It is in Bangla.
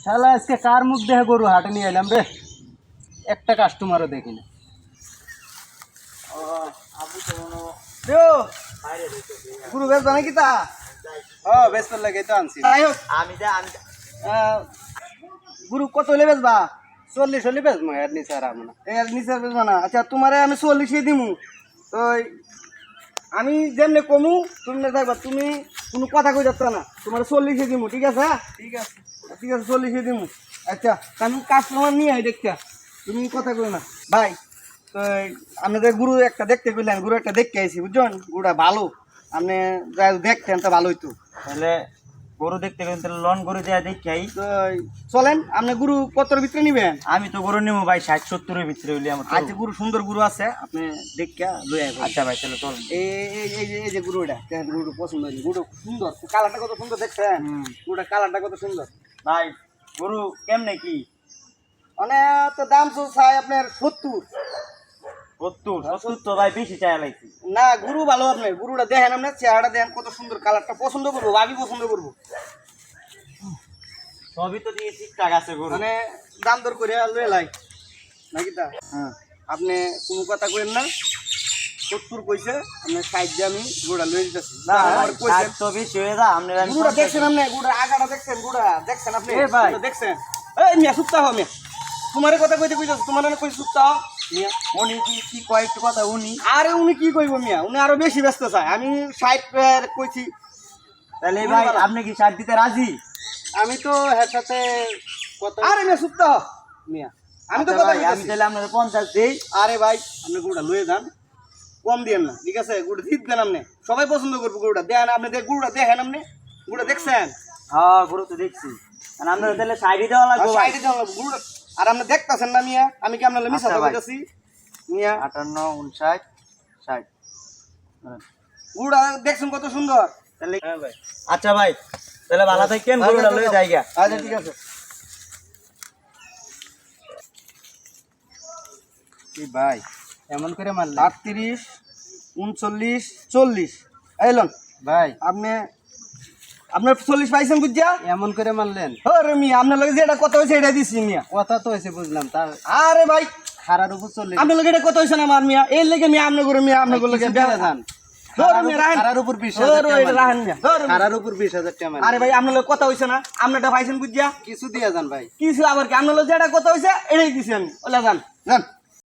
শালা আজকে কার মুখ দেখে গরু হাটে নিয়ে এলাম রে, একটা কাস্টমারও দেখি না। গুরু বেশ জানে কি তা বেশ লাগে তো আনছি। গুরু কত হলে বেচবা? 40 হলে বেশ এর নিচে আর আমো না। এর নিচে বেচবা না? আচ্ছা তোমারে আমি 40 দিমু। তো আমি যেমনি কমু তুমি দেখবা, তুমি কোনো কথা কই যাচ্ছ না, তোমার 40 দিমু, ঠিক আছে? ঠিক আছে ঠিক আছে 40 দিমু। আচ্ছা আমি কাস্টমার নিয়ে আই দেখতে, তুমি কথা কই না ভাই। তো আপনাদের গুরু একটা দেখতে কইলেন, গুরু একটা দেখতে আইছি বুঝছেন, গুরুটা ভালো, আপনি যাই দেখতেন তো ভালো হইতো। তাহলে গরু দেখতে গেলে তাহলে লন গরু দেয়া দেখি আই। তো চলেন, আপনি গুরু কতর ভিতরে নিবেন? আমি তো গরু নেবো ভাই 60-70 এর ভিতরে হইলে আমার। আচ্ছা গুরু সুন্দর গুরু আছে, আপনি দেখা লই আইবেন। আচ্ছা ভাই তাহলে চল। এই যে গুরুটা দেখেন, গুরু পছন্দ হয়নি, গুরু সুন্দর, কালারটা কত সুন্দর দেখছেন, গুরুটা কালারটা কত সুন্দর। ভাই গরু কেমনে কি? মানে তো দাম তো চাই আপনার 70। 70 তো ভাই বেশি চাই লাইছি। না গুরু ভালো, আপনার গুরুটা দেখেন, আপনার চেহারাটা দেখেন কত সুন্দর, কালারটা পছন্দ করবো, আমি পছন্দ করবো। সবই তো দিয়ে ঠিকঠাক আছে গরু। মানে দাম দর করে লয়ে লাই নাকি তা? হ্যাঁ আপনি কোনো কথা কইেন না, 70 কইছে, আপনার 60 দিয়ে আমি গুড়া লয়ে দিতেছি। না কইছেন তো বেশি হয়ে যা। আপনি গুড়া দেখছেন, আপনি গুড়া আগাটা দেখছেন, গুড়া দেখছেন আপনি? এ ভাই দেখছেন? এই মিয়া সুপ্তা হ মিয়া, তোমারে কথা কইতে কইতাছ, তোমার না কই সুপ্তা হ মিয়া। উনি কি কয় একটু কথা উনি? আরে উনি কি কইব মিয়া, উনি আরো বেশি ব্যস্ত চায়, আমি 60 কইছি। তাহলে ভাই আপনি কি 60 দিতে রাজি? আমি তো এর সাথে কত, আরে মিয়া সুপ্তা হ মিয়া, আমি তো কথা আমি কইতাছি। তাহলে আপনার 50 দেই। আরে ভাই আপনি গুড়া লয়ে যান, কম দিয়েন না, ঠিক আছে? গুড়া জিত দেন, আপনি সবাই পছন্দ করবো গুড়া দেন, আপনি গুড়া দেখেন, আপনি গুড়া দেখছেন? হ্যাঁ গরু তো দেখছি। আর আপনার তাহলে 60 দেওয়া লাগবে ভাই। গুড়া আর আপনি দেখতেছেন না মিয়া, আমি কি আপনার মিশা আচ্ছা ভাই। কইতাছি মিয়া? 58 59 60। গুড়া দেখছেন কত সুন্দর? তাহলে হ্যাঁ ভাই। আচ্ছা ভাই তাহলে ভালো থাকেন, গরুটা লয়ে যাইগা। আচ্ছা ঠিক আছে। কি ভাই এমন করে মারলে? 38 39 40 এলন ভাই আপনি, আপনার 40 পাইছেন বুঝছা? এমন করে মারলেন? আরে মিয়া আপনার লগে যেটা কত হয়েছে এটা দিছি মিয়া। কথা তো হয়েছে বুঝলাম, তার আরে ভাই খারার উপর চলে আপনার লগে এটা কত হয়েছে না আমার মিয়া, এই লেগে মিয়া আপনার করে মিয়া আপনার লগে যান। ধরো মিয়া রাহেন, খারার উপর 20,000 ধরো টাকা এটা রাহেন মিয়া, ধরো মিয়া। খারার উপর 20,000 টাকা মারলেন। আরে ভাই আপনার লগে কত হয়েছে না, আপনারটা পাইছেন বুঝছা? কিছু দিয়া যান ভাই। কিছু আবার কি আপনার লগে যেটা কত হয়েছে এটাই দিছি আমি, ওলা যান যান।